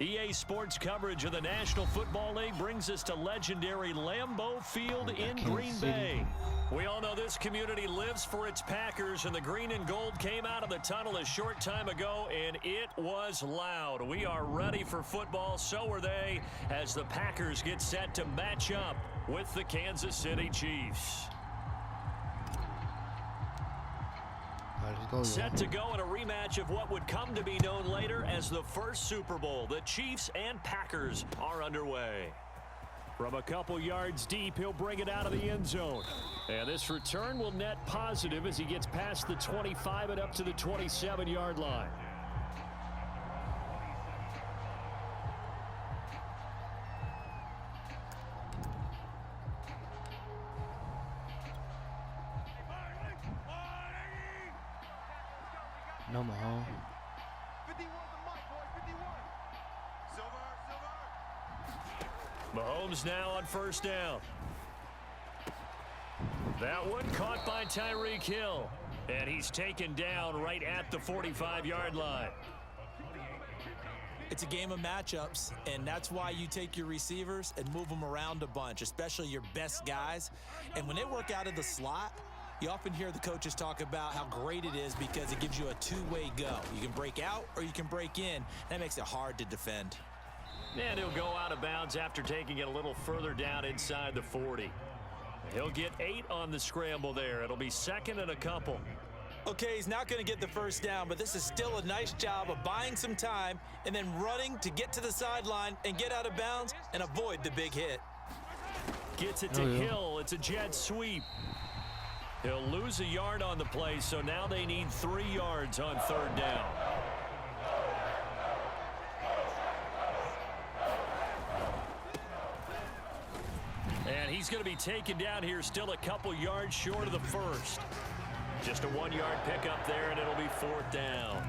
EA Sports coverage of the National Football League brings us to legendary Lambeau Field in Green Bay. We all know this community lives for its Packers, and the green and gold came out of the tunnel a short time ago, and it was loud. We are ready for football, so are they, as the Packers get set to match up with the Kansas City Chiefs. Set to go in a rematch of what would come to be known later as the first Super Bowl. The Chiefs and Packers are underway. From a couple yards deep, he'll bring it out of the end zone. And this return will net positive as he gets past the 25 and up to the 27-yard line. No, Mahomes. 51 the mic, boys, 51. Mahomes now on first down. That one caught by Tyreek Hill. And he's taken down right at the 45-yard line. It's a game of matchups, and that's why you take your receivers and move them around a bunch, especially your best guys. And when they work out of the slot, you often hear the coaches talk about how great it is because it gives you a two-way go. You can break out or you can break in. That makes it hard to defend. And he'll go out of bounds after taking it a little further down inside the 40. He'll get 8 on the scramble there. It'll be second and a couple. Okay, he's not going to get the first down, but this is still a nice job of buying some time and then running to get to the sideline and get out of bounds and avoid the big hit. Gets it to Hill. It's a jet sweep. He'll lose a yard on the play, so now they need 3 yards on third down. And he's going to be taken down here, still a couple yards short of the first. Just a 1-yard pickup there, and it'll be fourth down.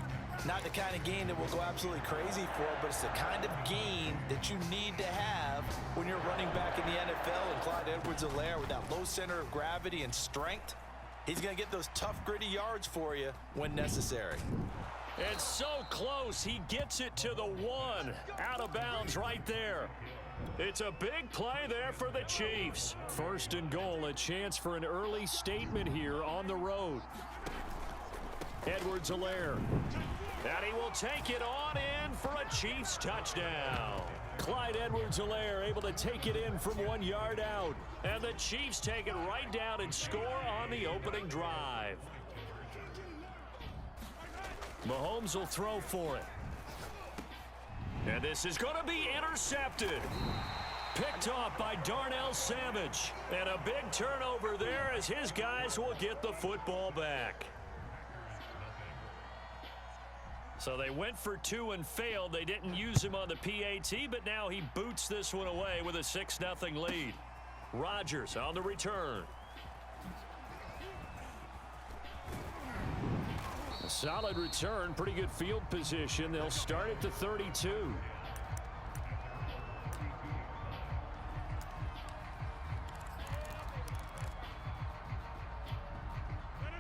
Not the kind of gain that we'll go absolutely crazy for, but it's the kind of gain that you need to have when you're running back in the NFL. And Clyde Edwards-Helaire, with that low center of gravity and strength, he's going to get those tough, gritty yards for you when necessary. It's so close. He gets it to the 1. Out of bounds right there. It's a big play there for the Chiefs. First and goal, a chance for an early statement here on the road. Edwards-Helaire. And he will take it on in for a Chiefs touchdown. Clyde Edwards-Helaire able to take it in from 1 yard out. And the Chiefs take it right down and score on the opening drive. Mahomes will throw for it. And this is going to be intercepted. Picked off by Darnell Savage. And a big turnover there as his guys will get the football back. So they went for 2 and failed. They didn't use him on the PAT, but now he boots this one away with a 6-0 lead. Rodgers on the return. A solid return, pretty good field position. They'll start at the 32.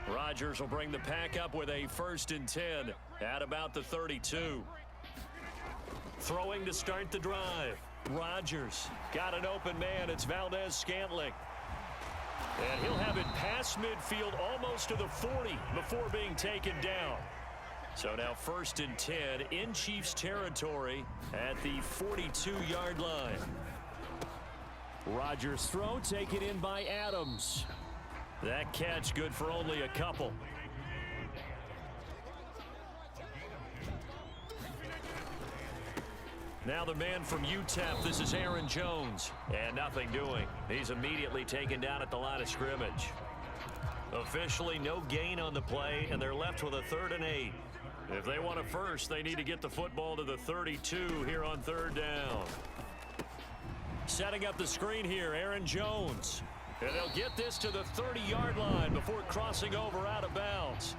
Rodgers will bring the pack up with a 1st and 10 at about the 32. Throwing to start the drive. Rodgers got an open man. It's Valdez-Scantling. And he'll have it past midfield almost to the 40 before being taken down. So now 1st and 10 in Chiefs territory at the 42-yard line. Rodgers' throw taken in by Adams. That catch good for only a couple. Now the man from UTEP, this is Aaron Jones. And nothing doing. He's immediately taken down at the line of scrimmage. Officially no gain on the play, and they're left with a 3rd and 8. If they want a first, they need to get the football to the 32 here on 3rd down. Setting up the screen here, Aaron Jones. And they'll get this to the 30-yard line before crossing over out of bounds.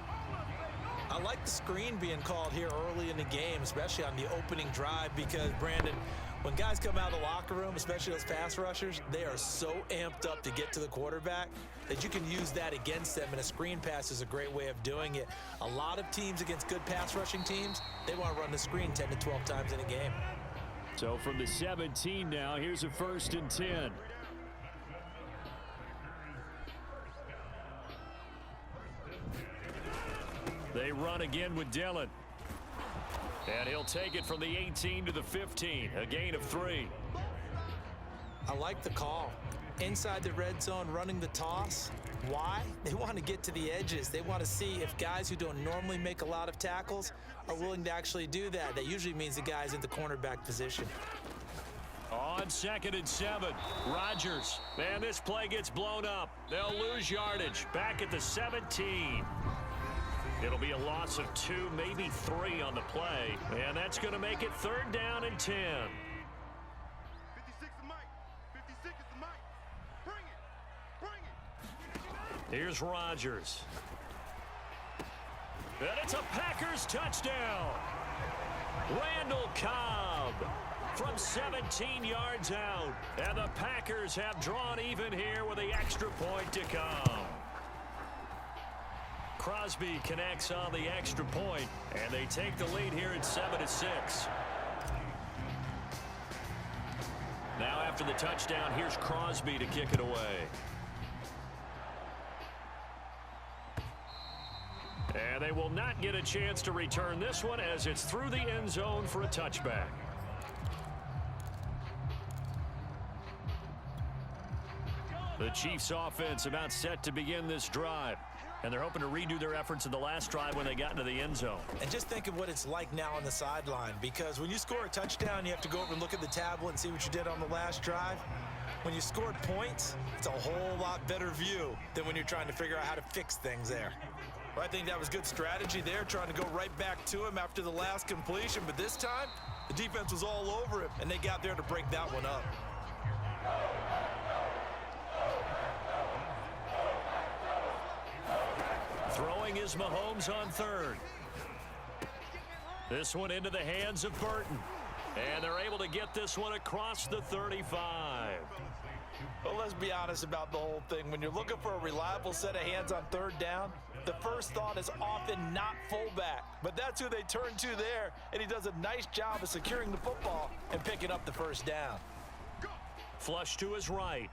I like the screen being called here early in the game, especially on the opening drive, because, Brandon, when guys come out of the locker room, especially those pass rushers, they are so amped up to get to the quarterback that you can use that against them, and a screen pass is a great way of doing it. A lot of teams against good pass rushing teams, they want to run the screen 10 to 12 times in a game. So from the 17 now, here's a 1st and 10. They run again with Dillon. And he'll take it from the 18 to the 15, a gain of 3. I like the call. Inside the red zone, running the toss. Why? They want to get to the edges. They want to see if guys who don't normally make a lot of tackles are willing to actually do that. That usually means the guys in the cornerback position. On 2nd and 7, Rodgers. Man, this play gets blown up. They'll lose yardage back at the 17. It'll be a loss of 2, maybe 3 on the play. And that's going to make it 3rd down and 10. 56 is Mike. 56 is the Mike. Bring it. Bring it. Here's Rodgers. And it's a Packers touchdown. Randall Cobb from 17 yards out. And the Packers have drawn even here with the extra point to come. Crosby connects on the extra point, and they take the lead here at 7-6. Now after the touchdown, here's Crosby to kick it away. And they will not get a chance to return this one as it's through the end zone for a touchback. The Chiefs offense about set to begin this drive. And they're hoping to redo their efforts in the last drive when they got into the end zone. And just think of what it's like now on the sideline, because when you score a touchdown, you have to go over and look at the tablet and see what you did on the last drive. When you scored points, it's a whole lot better view than when you're trying to figure out how to fix things there. Well, I think that was good strategy there, trying to go right back to him after the last completion. But this time, the defense was all over him, and they got there to break that one up. Throwing is Mahomes on 3rd. This one into the hands of Burton. And they're able to get this one across the 35. Well, let's be honest about the whole thing. When you're looking for a reliable set of hands on 3rd down, the first thought is often not fullback. But that's who they turn to there, and he does a nice job of securing the football and picking up the 1st down. Flush to his right.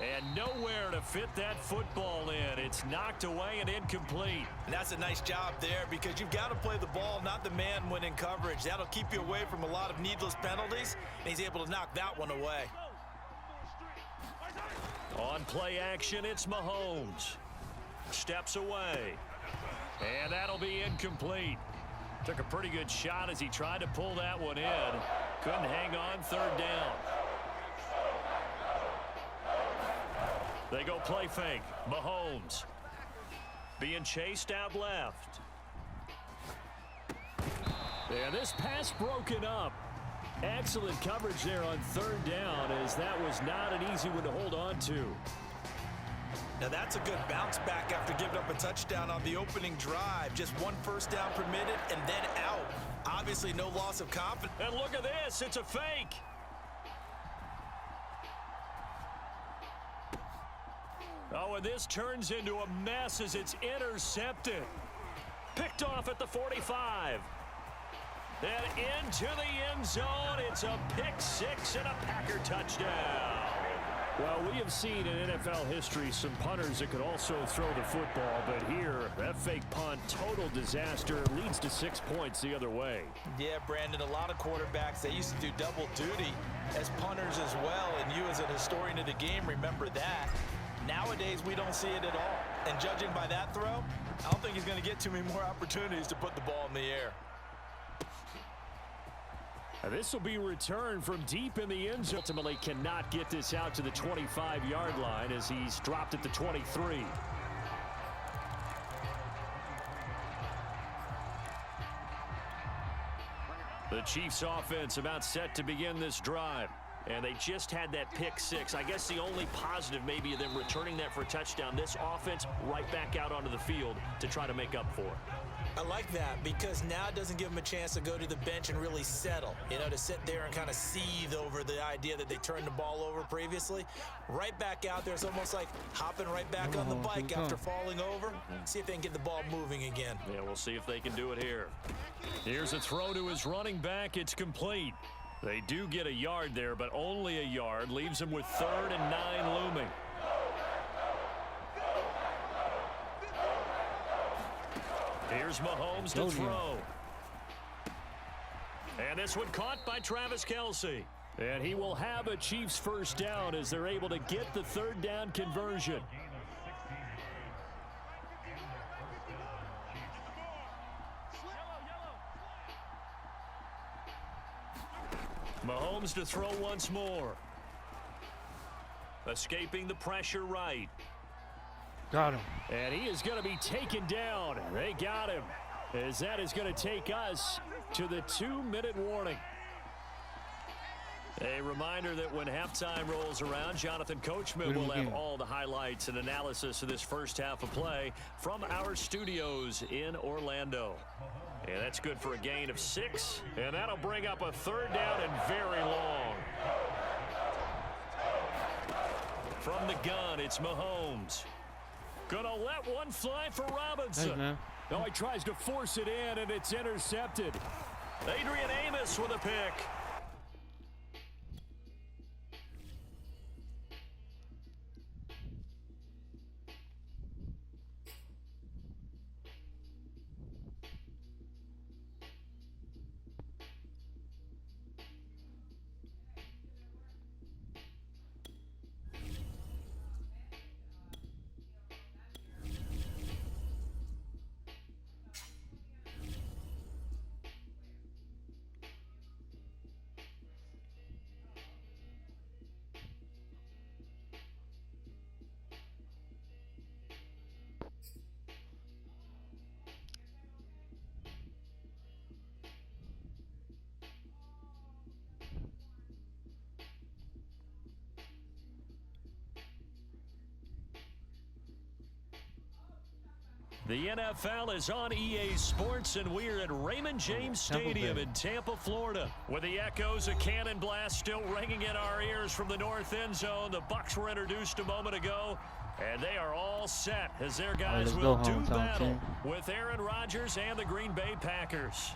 And nowhere to fit that football in. It's knocked away and incomplete. And that's a nice job there, because you've got to play the ball, not the man when in coverage. That'll keep you away from a lot of needless penalties, and he's able to knock that one away. On play action, it's Mahomes. Steps away. And that'll be incomplete. Took a pretty good shot as he tried to pull that one in. Couldn't hang on 3rd down. They go play fake. Mahomes being chased out left. And this pass broken up. Excellent coverage there on 3rd down, as that was not an easy one to hold on to. Now that's a good bounce back after giving up a touchdown on the opening drive. Just 1 first down permitted and then out. Obviously no loss of confidence. And look at this. It's a fake. Oh, and this turns into a mess as it's intercepted. Picked off at the 45. Then into the end zone. It's a pick 6 and a Packer touchdown. Well, we have seen in NFL history some punters that could also throw the football, but here, that fake punt, total disaster, leads to 6 points the other way. Yeah, Brandon, a lot of quarterbacks, they used to do double duty as punters as well, and you as an historian of the game remember that. Nowadays, we don't see it at all. And judging by that throw, I don't think he's going to get too many more opportunities to put the ball in the air. This will be returned from deep in the end zone. Ultimately cannot get this out to the 25-yard line as he's dropped at the 23. The Chiefs offense about set to begin this drive. And they just had that pick 6. I guess the only positive maybe of them returning that for a touchdown. This offense right back out onto the field to try to make up for it. I like that because now it doesn't give them a chance to go to the bench and really settle, to sit there and kind of seethe over the idea that they turned the ball over previously. Right back out there. It's almost like hopping right back on the bike after falling over. See if they can get the ball moving again. Yeah, we'll see if they can do it here. Here's a throw to his running back. It's complete. They do get a yard there, but only a yard. Leaves them with 3rd and 9 looming. Here's Mahomes to throw. And this one caught by Travis Kelce. And he will have a Chiefs first down as they're able to get the 3rd down conversion. Mahomes to throw once more. Escaping the pressure right. Got him. And he is going to be taken down. They got him. As that is going to take us to the 2-minute warning. A reminder that when halftime rolls around, Jonathan Coachman will have all the highlights and analysis of this first half of play from our studios in Orlando. And that's good for a gain of 6. And that'll bring up a 3rd down and very long. From the gun, it's Mahomes. Gonna let one fly for Robinson. Hey, no, he tries to force it in, and it's intercepted. Adrian Amos with a pick. The NFL is on EA Sports, and we're at Raymond James Stadium in Tampa, Florida. With the echoes of cannon blast still ringing in our ears from the north end zone, the Bucs were introduced a moment ago, and they are all set as their guys will do battle with Aaron Rodgers and the Green Bay Packers.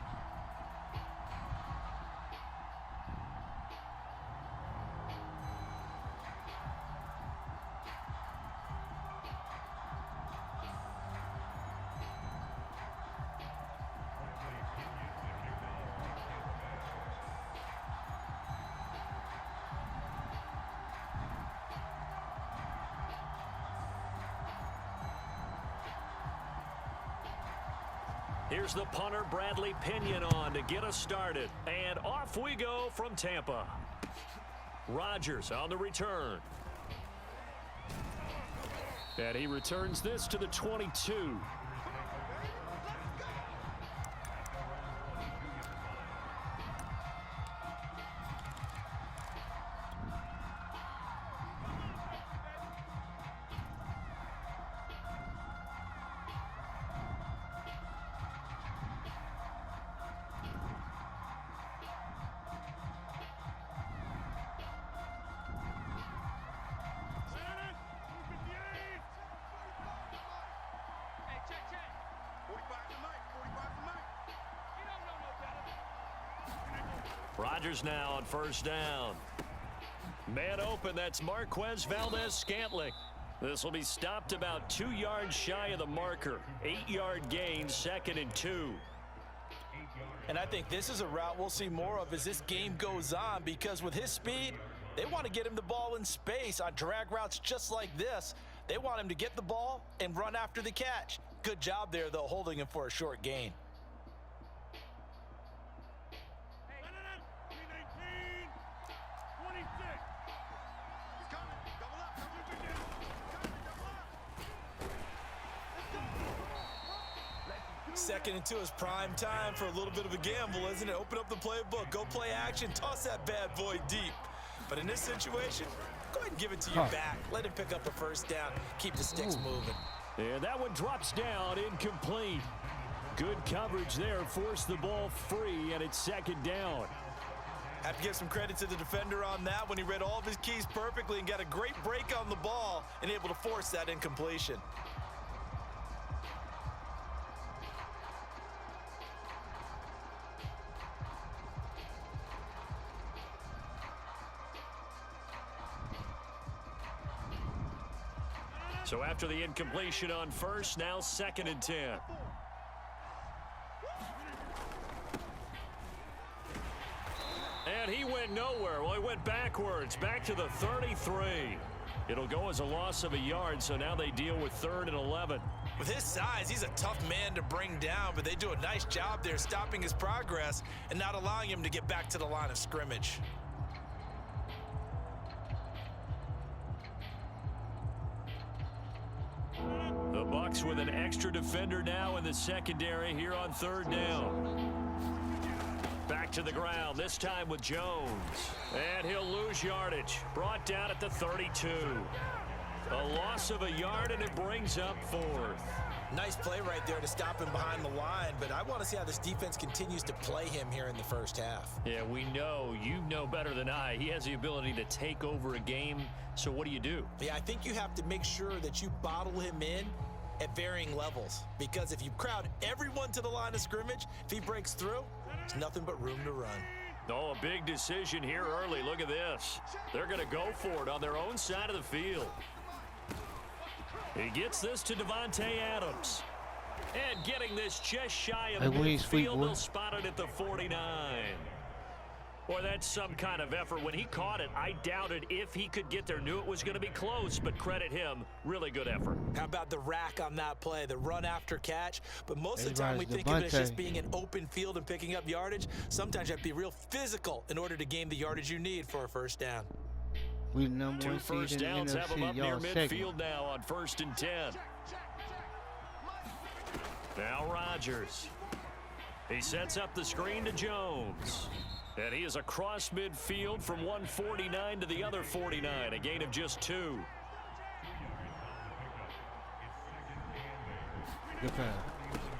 Here's the punter, Bradley Pinion, on to get us started. And off we go from Tampa. Rodgers on the return. And he returns this to the 22. Rodgers now on first down. Man open, that's Marquez Valdez-Scantling. This will be stopped about 2 yards shy of the marker. 8-yard gain, 2nd and 2. And I think this is a route we'll see more of as this game goes on, because with his speed, they want to get him the ball in space on drag routes just like this. They want him to get the ball and run after the catch. Good job there, though, holding him for a short gain. Second and 2 is prime time for a little bit of a gamble, isn't it? Open up the playbook, go play action, toss that bad boy deep. But in this situation, go ahead and give it to your back. Let him pick up a first down, keep the sticks moving. And that one drops down, incomplete. Good coverage there. Forced the ball free, and it's second down. Have to give some credit to the defender on that when he read all of his keys perfectly and got a great break on the ball and able to force that incompletion. So after the incompletion on first, now 2nd and 10. And he went nowhere. Well, he went backwards, back to the 33. It'll go as a loss of a yard, so now they deal with 3rd and 11. With his size, he's a tough man to bring down, but they do a nice job there stopping his progress and not allowing him to get back to the line of scrimmage. The Bucs with an extra defender now in the secondary here on 3rd down. Back to the ground, this time with Jones. And he'll lose yardage. Brought down at the 32. A loss of a yard, and it brings up 4th. Nice play right there to stop him behind the line, but I want to see how this defense continues to play him here in the first half. Yeah, we know. You know better than I. He has the ability to take over a game, so what do you do? Yeah, I think you have to make sure that you bottle him in at varying levels, because if you crowd everyone to the line of scrimmage, if he breaks through, there's nothing but room to run. Oh, a big decision here early. Look at this. They're going to go for it on their own side of the field. He gets this to Devontae Adams. And getting this just shy of midfield, they'll spot it at the 49. Boy, that's some kind of effort. When he caught it, I doubted if he could get there. Knew it was going to be close, but credit him. Really good effort. How about the rack on that play, the run after catch? But most of the time we think of it as just being an open field and picking up yardage. Sometimes you have to be real physical in order to gain the yardage you need for a first down. We number 2 one first seed in downs the have him NFC, up near y'all midfield second. now on 1st and 10. Now Rodgers. He sets up the screen to Jones. And he is across midfield from 149 to the other 49, a gain of just 2. Good pass.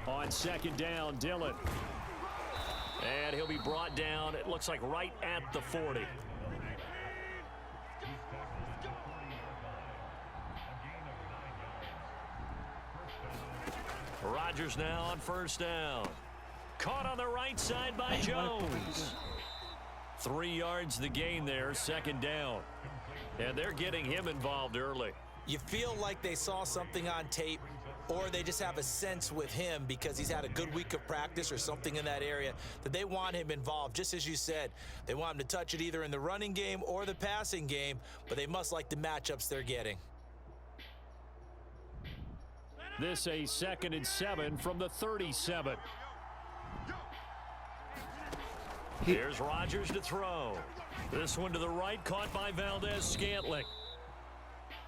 On 2nd down, Dillon. And he'll be brought down, it looks like right at the 40. Rodgers now on 1st down. Caught on the right side by Jones. 3 yards the gain there, 2nd down. And they're getting him involved early. You feel like they saw something on tape, or they just have a sense with him because he's had a good week of practice or something in that area that they want him involved. Just as you said, they want him to touch it either in the running game or the passing game, but they must like the matchups they're getting. This a 2nd and 7 from the 37. Here's Rodgers to throw. This one to the right, caught by Valdez-Scantling.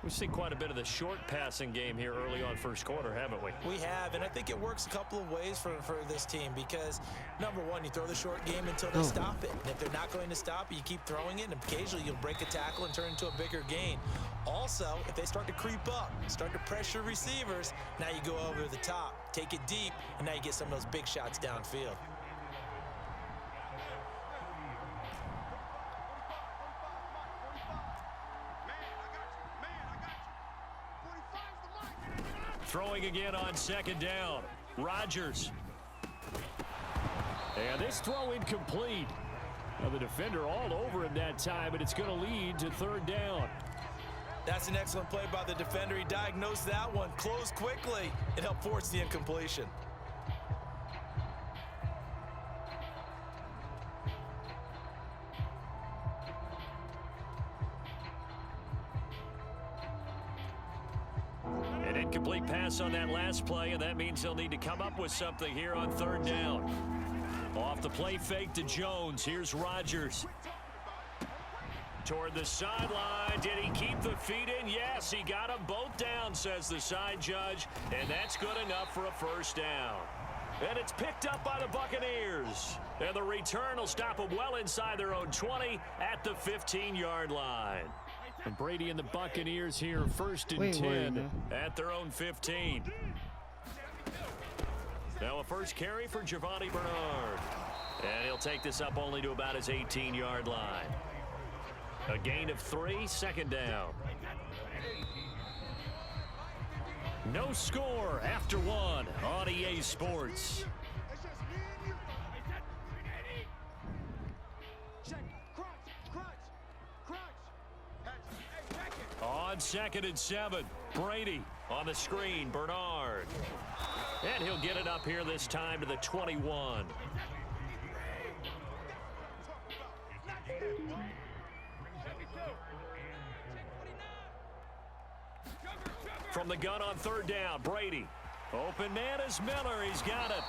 We've seen quite a bit of the short passing game here early on first quarter, haven't we? We have, and I think it works a couple of ways for this team because, number one, you throw the short game until they stop it. And if they're not going to stop it, you keep throwing it, and occasionally you'll break a tackle and turn into a bigger gain. Also, if they start to creep up, start to pressure receivers, now you go over the top, take it deep, and now you get some of those big shots downfield. Throwing again on 2nd down. Rodgers. And this throw incomplete. Now the defender all over him that time, but it's going to lead to 3rd down. That's an excellent play by the defender. He diagnosed that one, closed quickly, and helped force the incompletion. An incomplete pass on that last play, and that means they'll need to come up with something here on 3rd down. Off the play fake to Jones. Here's Rodgers. Toward the sideline. Did he keep the feet in? Yes, he got them both down, says the side judge, and that's good enough for a 1st down. And it's picked up by the Buccaneers. And the return will stop them well inside their own 20 at the 15-yard line. And Brady and the Buccaneers here 1st and 10 at their own 15. Now a first carry for Giovanni Bernard. And he'll take this up only to about his 18-yard line. A gain of 3, second down. No score after 1 on EA Sports. On 2nd and 7, Brady on the screen, Bernard. And he'll get it up here this time to the 21. From the gun on 3rd down, Brady. Open man is Miller. He's got it.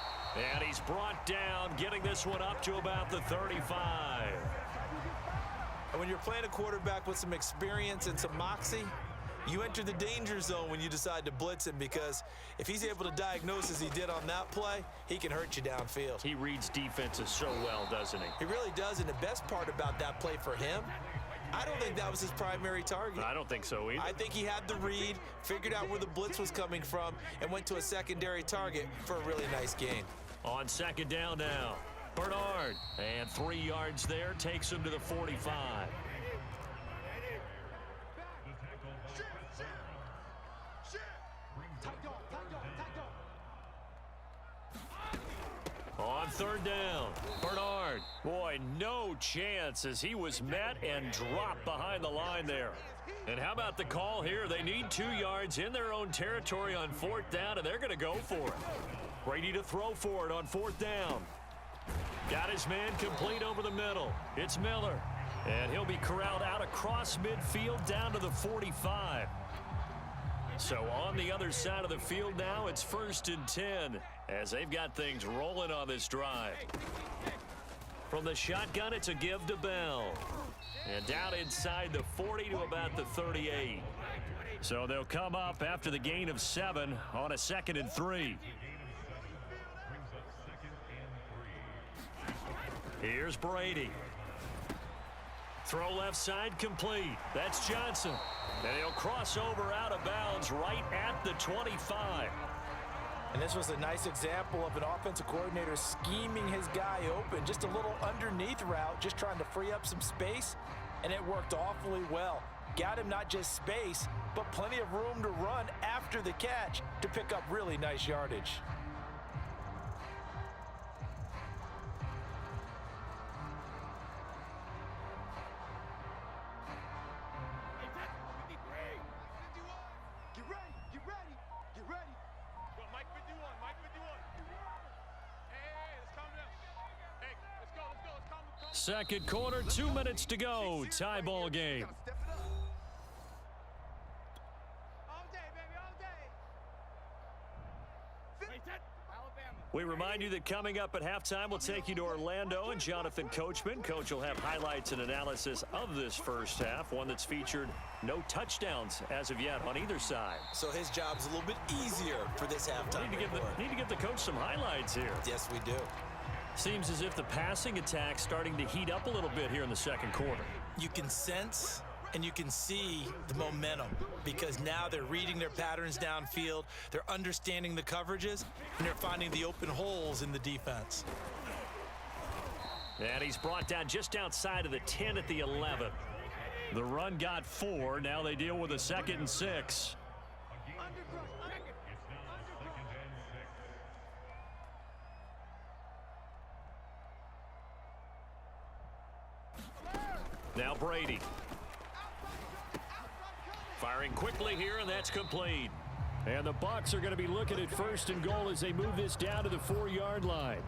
And he's brought down, getting this one up to about the 35. And when you're playing a quarterback with some experience and some moxie, you enter the danger zone when you decide to blitz him, because if he's able to diagnose as he did on that play, he can hurt you downfield. He reads defenses so well, doesn't he? He really does, and the best part about that play for him, I don't think that was his primary target. I don't think so either. I think he had the read, figured out where the blitz was coming from, and went to a secondary target for a really nice gain. On 2nd down now, Bernard. And 3 yards there, takes him to the 45. On 3rd down, Bernard. Boy, no chance as he was met and dropped behind the line there. And how about the call here? They need 2 yards in their own territory on 4th down, and they're going to go for it. Brady to throw for it on 4th down. Got his man complete over the middle. It's Miller. And he'll be corralled out across midfield down to the 45. So on the other side of the field now, it's 1st and 10 as they've got things rolling on this drive. From the shotgun, it's a give to Bell. And down inside the 40 to about the 38. So they'll come up after the gain of 7 on a 2nd and 3. Here's Brady. Throw left side complete. That's Johnson. And he'll cross over out of bounds right at the 25. And this was a nice example of an offensive coordinator scheming his guy open. Just a little underneath route, just trying to free up some space. And it worked awfully well. Got him not just space, but plenty of room to run after the catch to pick up really nice yardage. Second quarter, 2 minutes to go. Tie ball game. We remind you that coming up at halftime, we'll take you to Orlando and Jonathan Coachman. Coach will have highlights and analysis of this first half, one that's featured no touchdowns as of yet on either side. So his job's a little bit easier for this halftime. Need to give the coach some highlights here. Yes, we do. Seems as if the passing attack's starting to heat up a little bit here in the second quarter. You can sense and you can see the momentum, because now they're reading their patterns downfield, they're understanding the coverages, and they're finding the open holes in the defense. And he's brought down just outside of the 10 at the 11. The run got 4. Now they deal with a 2nd and 6. Now Brady. Firing quickly here, and that's complete. And the Bucs are going to be looking at 1st and goal as they move this down to the 4-yard line.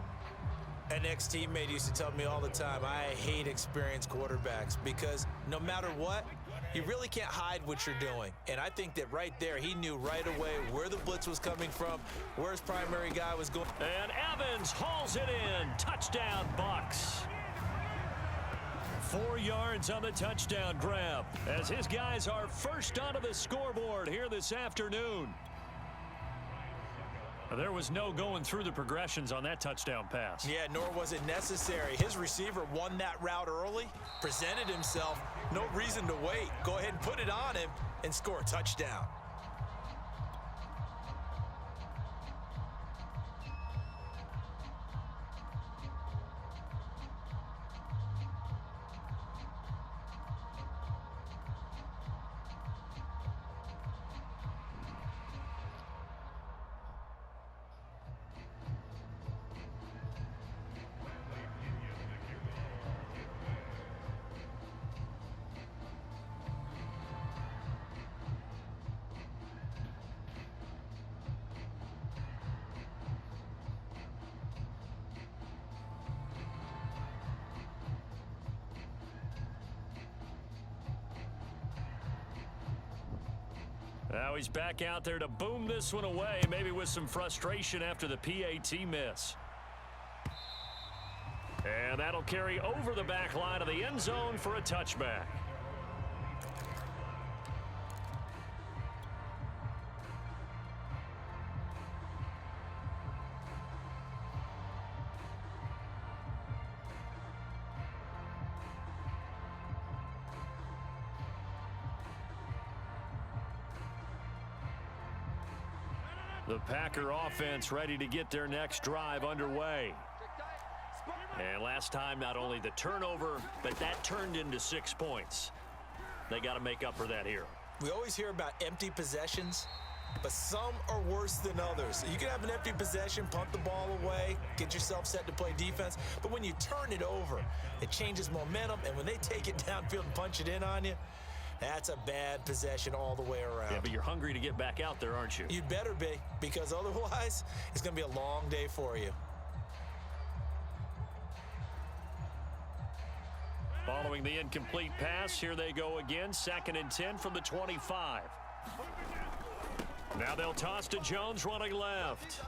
An ex-teammate used to tell me all the time, I hate experienced quarterbacks, because no matter what, you really can't hide what you're doing. And I think that right there, he knew right away where the blitz was coming from, where his primary guy was going. And Evans hauls it in. Touchdown, Bucs. 4 yards on the touchdown grab as his guys are first onto the scoreboard here this afternoon. There was no going through the progressions on that touchdown pass. Yeah, nor was it necessary. His receiver won that route early, presented himself, no reason to wait. Go ahead and put it on him and score a touchdown. Now he's back out there to boom this one away, maybe with some frustration after the PAT miss. And that'll carry over the back line of the end zone for a touchback. The Packer offense ready to get their next drive underway. And last time, not only the turnover, but that turned into 6 points. They got to make up for that here. We always hear about empty possessions, but some are worse than others. You can have an empty possession, punt the ball away, get yourself set to play defense, but when you turn it over, it changes momentum, and when they take it downfield and punch it in on you, that's a bad possession all the way around. Yeah, but you're hungry to get back out there, aren't you? You'd better be, because otherwise, it's going to be a long day for you. Following the incomplete pass, here they go again. 2nd and 10 from the 25. Now they'll toss to Jones running left.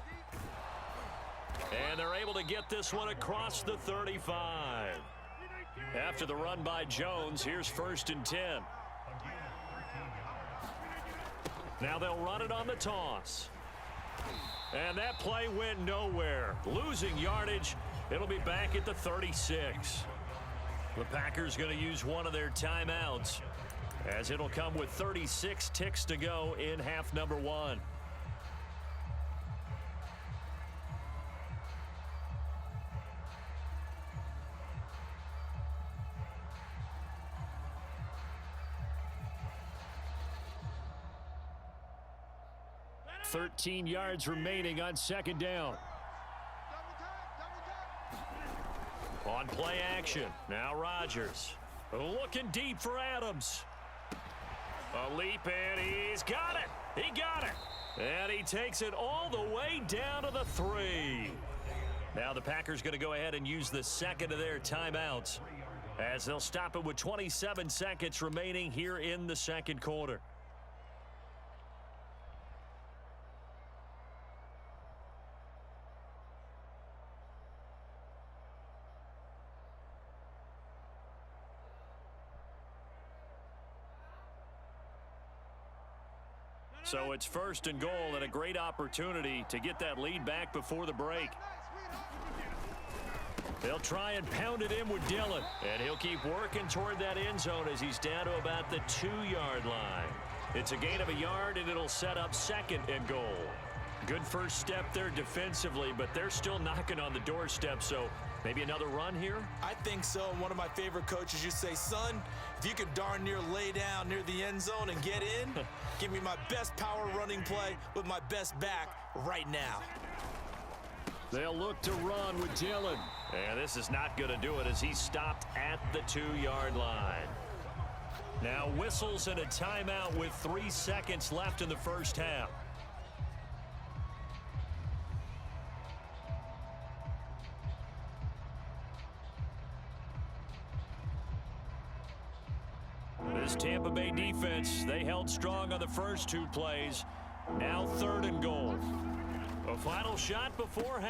And they're able to get this one across the 35. After the run by Jones, here's 1st and 10. Now they'll run it on the toss. And that play went nowhere. Losing yardage. It'll be back at the 36. The Packers going to use one of their timeouts, as it'll come with 36 ticks to go in half number 1. $13 yards remaining on 2nd down. On play action, now Rodgers. Looking deep for Adams. A leap, and he's got it. He got it. And he takes it all the way down to the 3. Now the Packers going to go ahead and use the 2nd of their timeouts, as they'll stop it with 27 seconds remaining here in the 2nd quarter. So it's 1st and goal, and a great opportunity to get that lead back before the break. They'll try and pound it in with Dillon, and he'll keep working toward that end zone as he's down to about the 2-yard line. It's a gain of a yard, and it'll set up 2nd and goal. Good first step there defensively, but they're still knocking on the doorstep, so maybe another run here? I think so. One of my favorite coaches used to say, son, if you could darn near lay down near the end zone and get in, give me my best power running play with my best back right now. They'll look to run with Dillon. And this is not going to do it as he's stopped at the 2-yard line. Now whistles and a timeout with 3 seconds left in the first half. This Tampa Bay defense, they held strong on the first 2 plays. Now 3rd and goal. A final shot before half.